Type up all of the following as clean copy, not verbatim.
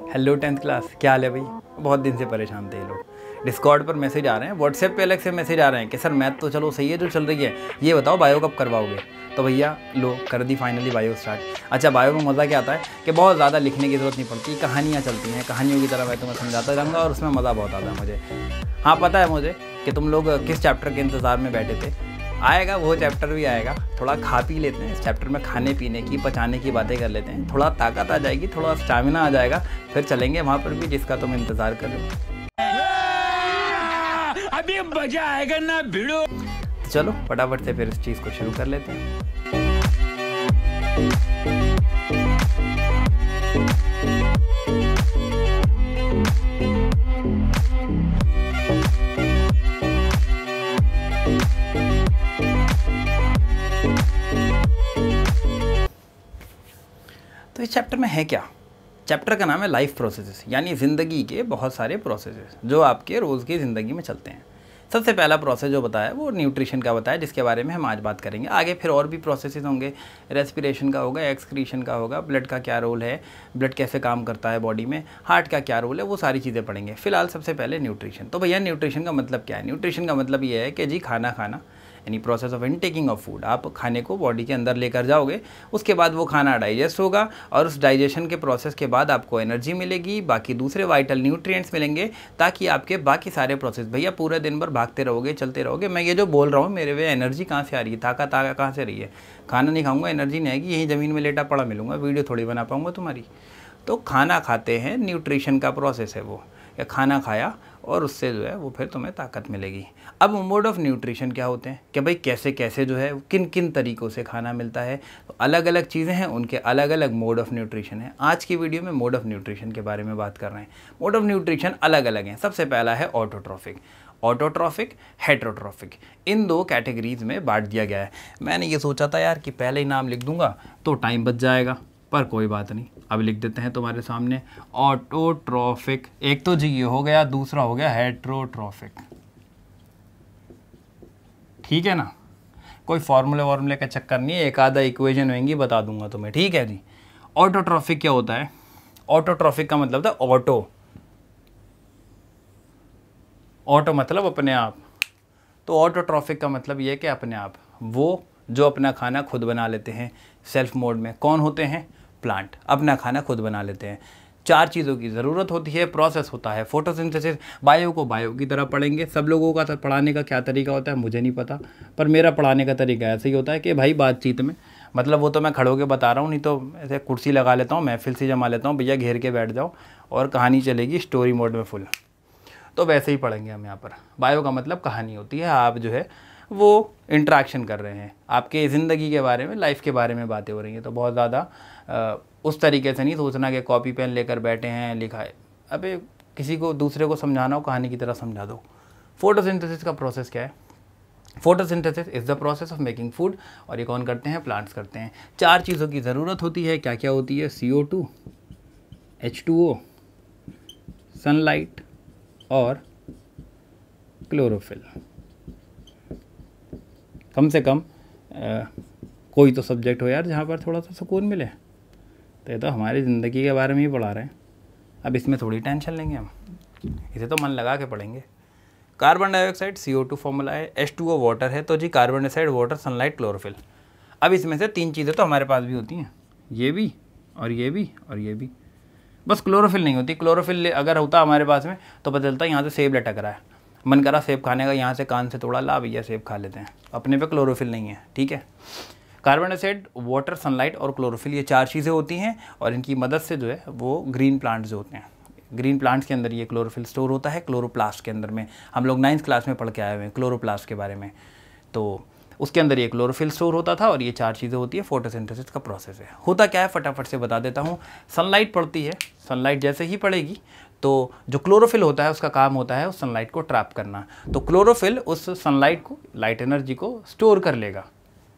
Hello 10th class, क्या हाल है भाई? बहुत दिन से परेशान थे ये लोग। डिस्कॉर्ड पर मैसेज आ रहे हैं, व्हाट्सएप पे अलग से मैसेज आ रहे हैं कि सर मैथ तो चलो सही है जो चल रही है, ये बताओ बायो कब करवाओगे? तो भैया लो कर दी फाइनली बायो स्टार्ट। अच्छा, बायो में मज़ा क्या आता है कि बहुत ज़्यादा लिखने की ज़रूरत नहीं पड़ती, कहानियाँ चलती हैं, कहानियों की तरह मैं तुम्हें समझाता रहूँगा और उसमें मज़ा बहुत आता है मुझे। हाँ, पता है मुझे कि तुम लोग किस चैप्टर के इंतज़ार में बैठे थे। आएगा वो चैप्टर भी आएगा, थोड़ा खा पी लेते हैं। इस चैप्टर में खाने पीने की, पचाने की बातें कर लेते हैं, थोड़ा ताकत आ जाएगी, थोड़ा स्टैमिना आ जाएगा, फिर चलेंगे वहाँ पर भी जिसका तुम इंतज़ार कर रहे हो। अभी मजा आएगा ना भिड़ो। तो चलो फटाफट से फिर इस चीज़ को शुरू कर लेते हैं। तो इस चैप्टर में है क्या? चैप्टर का नाम है लाइफ प्रोसेसेस, यानी ज़िंदगी के बहुत सारे प्रोसेसेस जो आपके रोज़ की ज़िंदगी में चलते हैं। सबसे पहला प्रोसेस जो बताया वो न्यूट्रिशन का बताया, जिसके बारे में हम आज बात करेंगे। आगे फिर और भी प्रोसेसेस होंगे, रेस्पिरेशन का होगा, एक्सक्रीशन का होगा, ब्लड का क्या रोल है, ब्लड कैसे काम करता है बॉडी में, हार्ट का क्या रोल है, वो सारी चीज़ें पढ़ेंगे। फिलहाल सबसे पहले न्यूट्रिशन। तो भैया न्यूट्रिशन का मतलब क्या है? न्यूट्रिशन का मतलब ये है कि जी खाना खाना, यानी प्रोसेस ऑफ इनटेकिंग ऑफ फूड। आप खाने को बॉडी के अंदर लेकर जाओगे, उसके बाद वो खाना डाइजेस्ट होगा और उस डाइजेशन के प्रोसेस के बाद आपको एनर्जी मिलेगी, बाकी दूसरे वाइटल न्यूट्रिएंट्स मिलेंगे, ताकि आपके बाकी सारे प्रोसेस, भैया पूरे दिन भर भागते रहोगे, चलते रहोगे। मैं ये जो बोल रहा हूँ, मेरे वे एनर्जी कहाँ से आ रही है, ताकत कहाँ से रही है? खाना नहीं खाऊंगा, एनर्जी नहीं आएगी, यहीं ज़मीन में लेटा पड़ा मिलूंगा, वीडियो थोड़ी बना पाऊंगा तुम्हारी। तो खाना खाते हैं, न्यूट्रिशन का प्रोसेस है वो, या खाना खाया और उससे जो है वो फिर तुम्हें ताकत मिलेगी। अब मोड ऑफ न्यूट्रिशन क्या होते हैं कि भाई कैसे कैसे जो है किन किन तरीक़ों से खाना मिलता है, तो अलग अलग चीज़ें हैं, उनके अलग अलग मोड ऑफ न्यूट्रिशन है। आज की वीडियो में मोड ऑफ न्यूट्रिशन के बारे में बात कर रहे हैं। मोड ऑफ न्यूट्रिशन अलग अलग हैं। सबसे पहला है ऑटोट्रॉफिक, हेट्रोट्रॉफिक। इन दो कैटेगरीज में बांट दिया गया है। मैंने ये सोचा था यार कि पहले ही नाम लिख दूंगा तो टाइम बच जाएगा, पर कोई बात नहीं, अब लिख देते हैं तुम्हारे सामने। ऑटोट्रॉफिक एक तो जी ये हो गया, दूसरा हो गया हेट्रोट्रॉफिक। ठीक है ना? कोई फार्मूले का चक्कर नहीं है, एक आधा इक्वेशन होंगी बता दूंगा तुम्हें, ठीक है जी। ऑटोट्रॉफिक क्या होता है? ऑटोट्रॉफिक का मतलब था ऑटो मतलब अपने आप। तो ऑटोट्रॉफिक का मतलब ये है कि अपने आप, वो जो अपना खाना खुद बना लेते हैं सेल्फ मोड में। कौन होते हैं? प्लांट अपना खाना खुद बना लेते हैं। चार चीज़ों की ज़रूरत होती है, प्रोसेस होता है फोटोसिंथेसिस। बायो को बायो की तरह पढ़ेंगे। सब लोगों का पढ़ाने का क्या तरीका होता है मुझे नहीं पता, पर मेरा पढ़ाने का तरीका ऐसे ही होता है कि भाई बातचीत में, मतलब वो तो मैं खड़े होकर बता रहा हूँ, नहीं तो ऐसे कुर्सी लगा लेता हूँ, महफिल से जमा लेता हूँ, भैया घेर के बैठ जाओ और कहानी चलेगी स्टोरी मोड में फुल। तो वैसे ही पढ़ेंगे हम यहाँ पर। बायो का मतलब कहानी होती है, आप जो है वो इंटरेक्शन कर रहे हैं, आपके ज़िंदगी के बारे में, लाइफ के बारे में बातें हो रही हैं। तो बहुत ज़्यादा उस तरीके से नहीं सोचना कि कॉपी पेन लेकर बैठे हैं, लिखा है। अबे किसी को दूसरे को समझाना हो, कहानी की तरह समझा दो। फोटोसिंथेसिस का प्रोसेस क्या है? Photosynthesis is the process of making food, और ये कौन करते हैं? प्लांट्स करते हैं। चार चीज़ों की ज़रूरत होती है। क्या क्या होती है? CO2, H2O, सनलाइट और क्लोरोफिल। कम से कम कोई तो सब्जेक्ट हो यार जहाँ पर थोड़ा सा सुकून मिले। तो ये तो हमारी ज़िंदगी के बारे में ही पढ़ा रहे हैं, अब इसमें थोड़ी टेंशन लेंगे हम, इसे तो मन लगा के पढ़ेंगे। कार्बन डाइऑक्साइड CO2 फॉर्मूला है, H2O वाटर है, तो जी carbon dioxide, water, sunlight, chlorophyll. अब इसमें से तीन चीज़ें तो हमारे पास भी होती हैं, ये भी और ये भी और ये भी, बस क्लोरोफिल नहीं होती। क्लोरोफिल अगर होता हमारे पास में तो पता चलता यहाँ से सेब लटक रहा है, मन करा सेब खाने का, यहाँ से कान से तोड़ा, ला भैया सेब खा लेते हैं। अपने पे क्लोरोफिल नहीं है, ठीक है। कार्बन डाइऑक्साइड, वाटर, सनलाइट और क्लोरोफिल, ये चार चीज़ें होती हैं, और इनकी मदद से जो है वो ग्रीन प्लांट्स जो होते हैं, ग्रीन प्लांट्स के अंदर ये क्लोरोफिल स्टोर होता है, क्लोरोप्लास्ट के अंदर में। हम लोग 9th क्लास में पढ़ के आए हुए हैं क्लोरोप्लास्ट के बारे में। तो उसके अंदर ये क्लोरोफिल स्टोर होता था, और ये चार चीज़ें होती है। फोटोसिंथेसिस का प्रोसेस है। होता क्या है फटाफट से बता देता हूँ। सनलाइट पड़ती है, सनलाइट जैसे ही पड़ेगी तो जो क्लोरोफिल होता है उसका काम होता है उस सनलाइट को ट्रैप करना। तो क्लोरोफिल उस सनलाइट को, लाइट एनर्जी को स्टोर कर लेगा।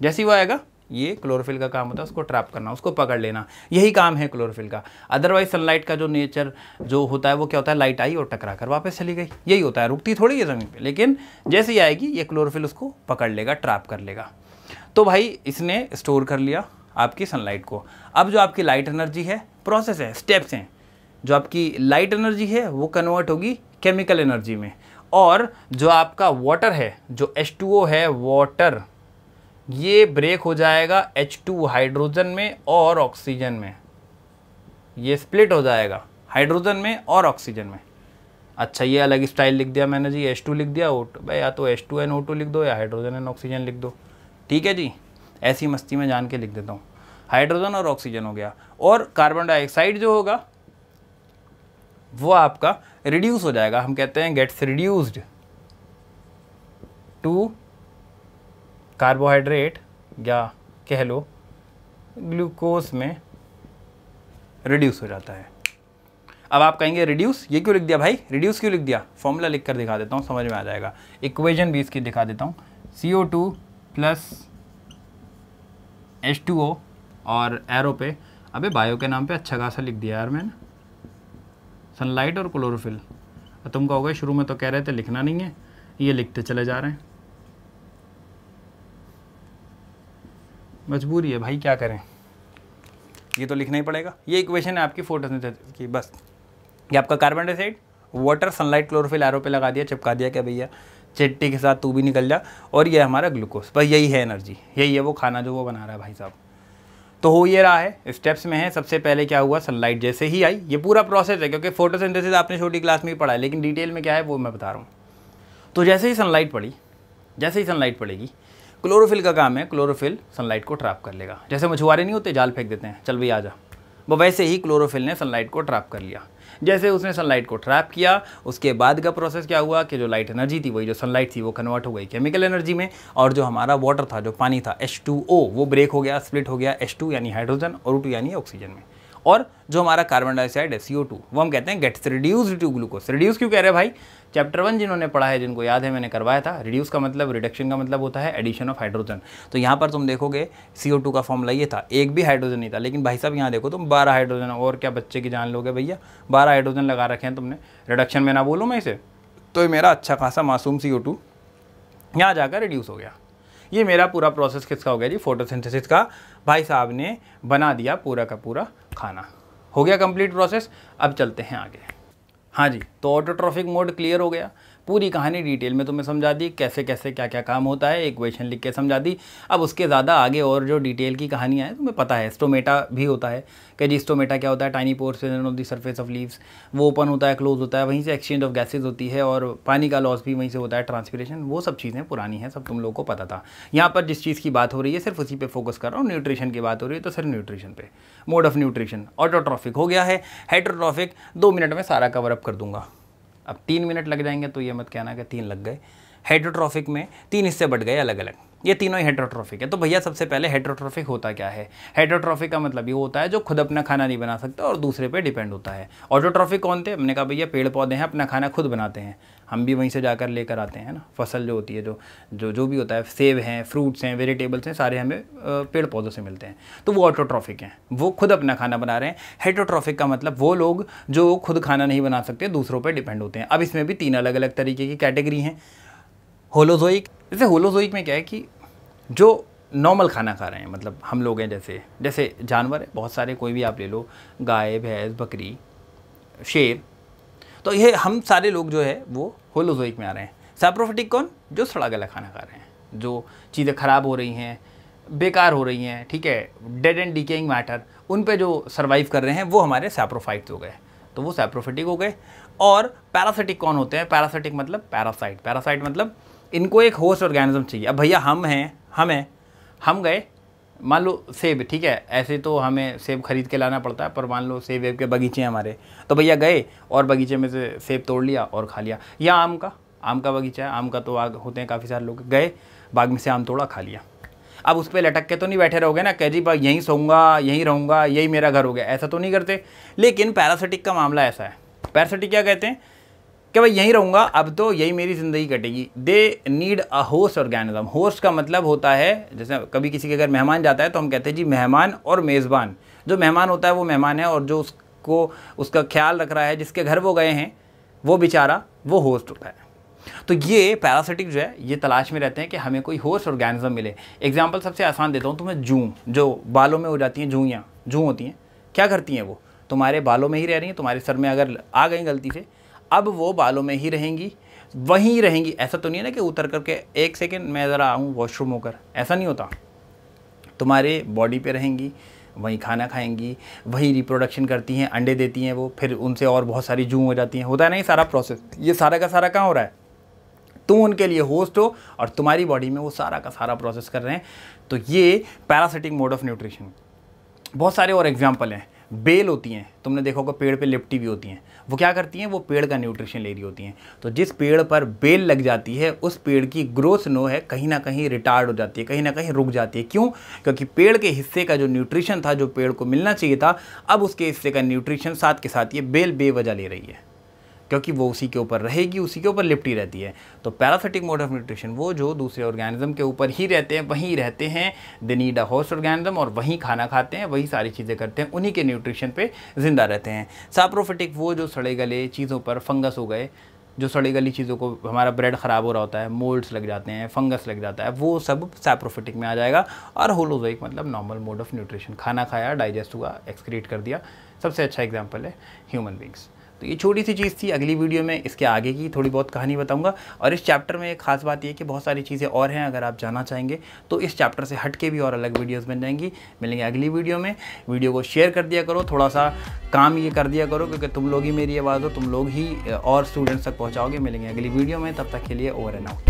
जैसे ही वो आएगा, ये क्लोरोफिल का काम होता है उसको ट्रैप करना, उसको पकड़ लेना, यही काम है क्लोरोफिल का। अदरवाइज सनलाइट का जो नेचर जो होता है वो क्या होता है? लाइट आई और टकरा कर वापस चली गई, यही होता है, रुकती थोड़ी है ज़मीन पे, लेकिन जैसे ही आएगी ये क्लोरोफिल उसको पकड़ लेगा, ट्रैप कर लेगा। तो भाई इसने स्टोर कर लिया आपकी सनलाइट को। अब जो आपकी लाइट एनर्जी है, प्रोसेस है, स्टेप्स हैं, जो आपकी लाइट एनर्जी है वो कन्वर्ट होगी केमिकल एनर्जी में, और जो आपका वाटर है, जो H2O है वाटर, ये ब्रेक हो जाएगा H2 हाइड्रोजन में और ऑक्सीजन में, ये स्प्लिट हो जाएगा हाइड्रोजन में और ऑक्सीजन में। अच्छा, ये अलग स्टाइल लिख दिया मैंने जी, H2 लिख दिया, भाई या तो H2NO2 लिख दो या हाइड्रोजन एंड ऑक्सीजन लिख दो, ठीक है जी। ऐसी मस्ती में जान के लिख देता हूँ, हाइड्रोजन और ऑक्सीजन हो गया। और कार्बन डाइऑक्साइड जो होगा वो आपका रिड्यूस हो जाएगा, हम कहते हैं गेट्स रिड्यूस्ड टू कार्बोहाइड्रेट, या कह लो ग्लूकोज में रिड्यूस हो जाता है। अब आप कहेंगे रिड्यूस ये क्यों लिख दिया भाई, रिड्यूस क्यों लिख दिया? फॉर्मूला लिख कर दिखा देता हूँ, समझ में आ जाएगा। इक्वेशन भी इसकी दिखा देता हूँ, CO2 प्लस H2O और एरो पे, अबे बायो के नाम पे अच्छा खासा लिख दिया यार मैंने, सनलाइट और क्लोरोफिल। तुम कहोगे शुरू में तो कह रहे थे लिखना नहीं है, ये लिखते चले जा रहे हैं, मजबूरी है भाई, क्या करें, ये तो लिखना ही पड़ेगा। ये इक्वेशन है आपकी फोटोसिंथेसिस की, बस ये आपका carbon dioxide, water, sunlight, chlorophyll, arrow पे लगा दिया, चिपका दिया, क्या भैया चिट्टी के साथ तू भी निकल जा, और ये हमारा ग्लूकोज, बस यही है एनर्जी, यही है वो खाना जो वो बना रहा है भाई साहब। तो हो ये रहा है, स्टेप्स में है। सबसे पहले क्या हुआ, सनलाइट जैसे ही आई, ये पूरा प्रोसेस है क्योंकि फोटोसिंथेसिस आपने छोटी क्लास में ही पढ़ा है, लेकिन डिटेल में क्या है वो मैं बता रहा हूँ। तो जैसे ही सनलाइट पड़ी, जैसे ही सनलाइट पड़ेगी, क्लोरोफिल का काम है, क्लोरोफिल सनलाइट को ट्रैप कर लेगा। जैसे मछुआरे नहीं होते, जाल फेंक देते हैं, चल भाई आ जा, वो वैसे ही क्लोरोफिल ने सनलाइट को ट्रैप कर लिया। जैसे उसने सनलाइट को ट्रैप किया, उसके बाद का प्रोसेस क्या हुआ कि जो लाइट एनर्जी थी, वही जो सनलाइट थी, वो कन्वर्ट हो गई केमिकल एनर्जी में, और जो हमारा वाटर था, जो पानी था H2O, वो ब्रेक हो गया, स्प्लिट हो गया H2 यानी हाइड्रोजन और O2 यानी ऑक्सीजन में। और जो हमारा कार्बन डाइऑक्साइड है CO2, वो हम कहते हैं gets reduced to glucose. Reduce क्यों कह रहे हैं भाई? चैप्टर 1 जिन्होंने पढ़ा है, जिनको याद है मैंने करवाया था, रिड्यूस का मतलब, रिडक्शन का मतलब होता है एडिशन ऑफ हाइड्रोजन। तो यहाँ पर तुम देखोगे CO2 का फॉर्मूला ये था, एक भी हाइड्रोजन नहीं था, लेकिन भाई साहब यहाँ देखो तुम 12 हाइड्रोजन, और क्या बच्चे की जान लोगे भैया, 12 हाइड्रोजन लगा रखे हैं तुमने, रिडक्शन में ना बोलूँ मैं इसे, तो ये मेरा अच्छा खासा मासूम CO2 यहाँ जाकर रिड्यूस हो गया। ये मेरा पूरा प्रोसेस किसका हो गया जी, फोटोसिंथेसिस का। भाई साहब ने बना दिया पूरा का पूरा खाना, हो गया कंप्लीट प्रोसेस। अब चलते हैं आगे। हाँ जी, तो ऑटोट्रॉफिक मोड क्लियर हो गया, पूरी कहानी डिटेल में तुम्हें समझा दी, कैसे कैसे क्या क्या काम होता है, इक्वेशन लिख के समझा दी। अब उसके ज़्यादा आगे और जो डिटेल की कहानियाँ हैं तुम्हें पता है, स्टोमेटा भी होता है कि जी स्टोमेटा क्या होता है, tiny pores on the surface of leaves, वो ओपन होता है, क्लोज होता है, वहीं से एक्सचेंज ऑफ गैसेज होती है, और पानी का लॉस भी वहीं से होता है, ट्रांसपिरेशन, वो सब चीज़ें पुरानी हैं, सब तुम लोगों को पता था। यहाँ पर जिस चीज़ की बात हो रही है सिर्फ उसी पे फोकस कर रहा हूँ, न्यूट्रिशन की बात हो रही है तो सिर्फ न्यूट्रिशन पे। मोड ऑफ न्यूट्रिशन ऑटोट्रॉफिक हो गया है, हेटेरोट्रॉफिक 2 मिनट में सारा कवर अप कर दूंगा। अब 3 मिनट लग जाएंगे तो ये मत कहना कि 3 लग गए। हेटेरोट्रॉफिक में 3 हिस्से बढ़ गए अलग अलग, ये तीनों ही हेटेरोट्रॉफिक है। तो भैया सबसे पहले हेटेरोट्रॉफिक होता क्या है? हेटेरोट्रॉफिक का मतलब ये होता है जो खुद अपना खाना नहीं बना सकता और दूसरे पे डिपेंड होता है। ऑटोट्रॉफिक कौन थे? हमने कहा भैया पेड़ पौधे हैं, अपना खाना खुद बनाते हैं, हम भी वहीं से जाकर लेकर आते हैं ना, फसल जो होती है, जो भी होता है, सेब हैं, फ्रूट्स हैं, वेजिटेबल्स हैं, सारे हमें पेड़ पौधों से मिलते हैं, तो वो ऑटोट्रॉफिक हैं, वो खुद अपना खाना बना रहे हैं। हेटेरोट्रॉफिक का मतलब वो लोग जो खुद खाना नहीं बना सकते, दूसरों पर डिपेंड होते हैं। अब इसमें भी 3 अलग अलग तरीके की कैटेगरी हैं। होलोजोइक, जैसे होलोजोइक में क्या है कि जो नॉर्मल खाना खा रहे हैं, मतलब हम लोग हैं, जैसे जानवर है बहुत सारे, कोई भी आप ले लो, गाय, भैंस, बकरी, शेर, तो ये हम सारे लोग जो है वो होलोजोइक में आ रहे हैं। सैप्रोफिटिक कौन? जो सड़ा गला खाना खा रहे हैं, जो चीज़ें ख़राब हो रही हैं, बेकार हो रही हैं, ठीक है, डेड एंड डिकेइंग मैटर, उन पे जो सर्वाइव कर रहे हैं वो हमारे सैप्रोफाइट्स हो गए, तो वो सैप्रोफिटिक हो गए। और पैरासिटिक कौन होते हैं? पैरासिटिक मतलब पैरासाइट, पैरासाइट मतलब इनको एक होस्ट ऑर्गेनिज्म चाहिए। अब भैया हम गए, मान लो सेब, ठीक है, ऐसे तो हमें सेब खरीद के लाना पड़ता है, पर मान लो सेब वेब के बगीचे हैं हमारे, तो भैया गए और बगीचे में से सेब तोड़ लिया और खा लिया। या आम का बगीचा है, आम का तो आग होते हैं काफ़ी सारे लोग, गए बाग में से आम तोड़ा, खा लिया। अब उस पर लटक के तो नहीं बैठे रहोगे ना, कह जी भाई यहीं सोऊंगा, यहीं रहूँगा, यही मेरा घर हो गया, ऐसा तो नहीं करते। लेकिन पैरासिटिक का मामला ऐसा है, पैरासिटिक क्या कहते हैं कि भाई यहीं रहूँगा, अब तो यही मेरी ज़िंदगी कटेगी। They need a host organism. Host का मतलब होता है, जैसे कभी किसी के घर मेहमान जाता है तो हम कहते हैं जी मेहमान और मेज़बान। जो मेहमान होता है वो मेहमान है, और जो उसका ख्याल रख रहा है, जिसके घर वो गए हैं, वो बेचारा वो होस्ट होता है। तो ये पैरासिटिक जो है ये तलाश में रहते हैं कि हमें कोई होस्ट ऑर्गेनिज्म मिले। एग्जाम्पल सबसे आसान देता हूँ तुम्हें, जूं, जो बालों में हो जाती हैं जूँ होती हैं, क्या करती हैं वो? तुम्हारे बालों में ही रह रही हैं, तुम्हारे सर में अगर आ गई गलती से, अब वो बालों में ही रहेंगी, वहीं रहेंगी। ऐसा तो नहीं है ना कि उतर करके 1 सेकेंड मैं ज़रा आऊँ वॉशरूम होकर, ऐसा नहीं होता। तुम्हारे बॉडी पे रहेंगी, वहीं खाना खाएंगी, वहीं रिप्रोडक्शन करती हैं, अंडे देती हैं वो, फिर उनसे और बहुत सारी जूं हो जाती हैं। होता है ना ये सारा प्रोसेस, ये सारा का सारा कहाँ हो रहा है? तुम उनके लिए होस्ट हो और तुम्हारी बॉडी में वो सारा का सारा प्रोसेस कर रहे हैं। तो ये पैरासिटिक मोड ऑफ न्यूट्रिशन। बहुत सारे और एग्जाम्पल हैं। बेल होती हैं, तुमने देखा होगा पेड़ पे लिपटी हुई होती हैं, वो क्या करती हैं? वो पेड़ का न्यूट्रिशन ले रही होती हैं। तो जिस पेड़ पर बेल लग जाती है उस पेड़ की ग्रोथ नो है कहीं ना कहीं रिटार्ड हो जाती है, कहीं ना कहीं रुक जाती है। क्यों? क्योंकि पेड़ के हिस्से का जो न्यूट्रिशन था, जो पेड़ को मिलना चाहिए था, अब उसके हिस्से का न्यूट्रिशन साथ के साथ ये बेल बेवजह ले रही है, क्योंकि वो उसी के ऊपर रहेगी, उसी के ऊपर लिपटी रहती है। तो पैरासिटिक मोड ऑफ न्यूट्रिशन, वो जो दूसरे ऑर्गेनिज्म के ऊपर ही रहते हैं, वहीं रहते हैं, they need a host organism, और वहीं खाना खाते हैं, वही सारी चीज़ें करते हैं, उन्हीं के न्यूट्रिशन पे जिंदा रहते हैं। सैप्रोफिटिक, वो जो सड़े गले चीज़ों पर फंगस हो गए, जो सड़ी गली चीज़ों को, हमारा ब्रेड ख़राब हो रहा होता है, मोल्ड्स लग जाते हैं, फंगस लग जाता है, वो सब सैप्रोफिटिक में आ जाएगा। और होलोज़ोइक मतलब नॉर्मल मोड ऑफ न्यूट्रिशन, खाना खाया, डाइजेस्ट हुआ, एक्सक्रीट कर दिया। सबसे अच्छा एग्जांपल है ह्यूमन बींग्स। तो ये छोटी सी चीज़ थी। अगली वीडियो में इसके आगे की थोड़ी बहुत कहानी बताऊंगा। और इस चैप्टर में एक खास बात ये है कि बहुत सारी चीज़ें और हैं, अगर आप जानना चाहेंगे तो इस चैप्टर से हट के भी और अलग वीडियोस बन जाएंगी। मिलेंगे अगली वीडियो में। वीडियो को शेयर कर दिया करो, थोड़ा सा काम ये कर दिया करो, क्योंकि तुम लोग ही मेरी आवाज़ हो, तुम लोग ही और स्टूडेंट्स तक पहुँचाओगे। मिलेंगे अगली वीडियो में, तब तक के लिए ओवर एंड आउट।